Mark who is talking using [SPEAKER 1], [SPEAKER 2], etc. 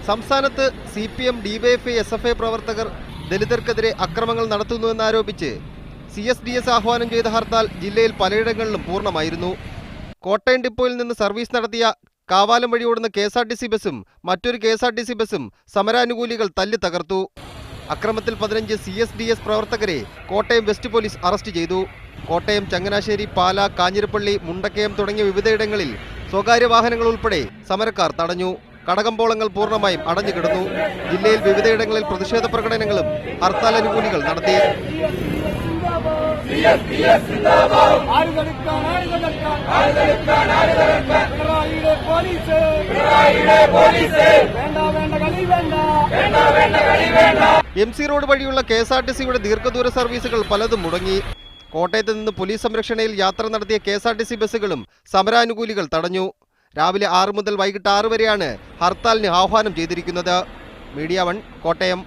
[SPEAKER 1] സംസ്ഥാനത്ത് CPM, DYFI, SFI പ്രവർത്തകർ ദലിതർക്കെതിരെ അക്രമങ്ങൾ നടത്തുന്നുവെന്നാരോപിച്ച് CSDS ആഹ്വാനം ചെയ്ത ഹർത്താൽ ജില്ലയിൽ പലയിടങ്ങളിലും പൂർണ്ണമായിരുന്നു. കോട്ടയം ഡിപ്പോയിൽ നിന്ന് സർവീസ് നടത്തിയ കാവാലം വഴി ഓടുന്ന KSRTC ബസും മറ്റൊരു KSRTC ബസും സമരാനുകൂലികൾ തല്ലി തകർത്തു. അക്രമത്തിൽ 15 CSDS പ്രവർത്തകരെ കോട്ടയം വെസ്റ്റ് പോലീസ് അറസ്റ്റ് ചെയ്തു. കോട്ടയം, ചങ്ങനാശ്ശേരി, പാല, കാഞ്ഞിരപ്പള്ളി, മുണ്ടക്കയം തുടങ്ങിയ വിവിധയിടങ്ങളിൽ സ്വകാര്യ വാഹനങ്ങൾ ഉൾപ്പെടെ സമരക്കാർ തടഞ്ഞു. കടകമ്പോളങ്ങൾ പൂർണ്ണമായും അടഞ്ഞുകിടന്നു. ജില്ലയിൽ വിവിധയിടങ്ങളിൽ പ്രതിഷേധ പ്രകടനങ്ങളും ഹർത്താൽ അനുകൂലികൾ നടത്തി. MC റോഡ് വഴിയുള്ള KSRTCയുടെ ദീർഘദൂര സർവീസുകൾ പലതും മുടങ്ങി. കോട്ടയത്ത് നിന്ന് പോലീസ് സംരക്ഷണയിൽ യാത്ര നടത്തിയ KSRTC ബസ്സുകളും സമരാനുകൂലികൾ തടഞ്ഞു. രാവിലെ 6 മുതൽ വൈകിട്ട് 6 വരെയാണ് ഹർത്താലിന് ആഹ്വാനം ചെയ്തിരിക്കുന്നത്. മീഡിയ 1 കോട്ടയം.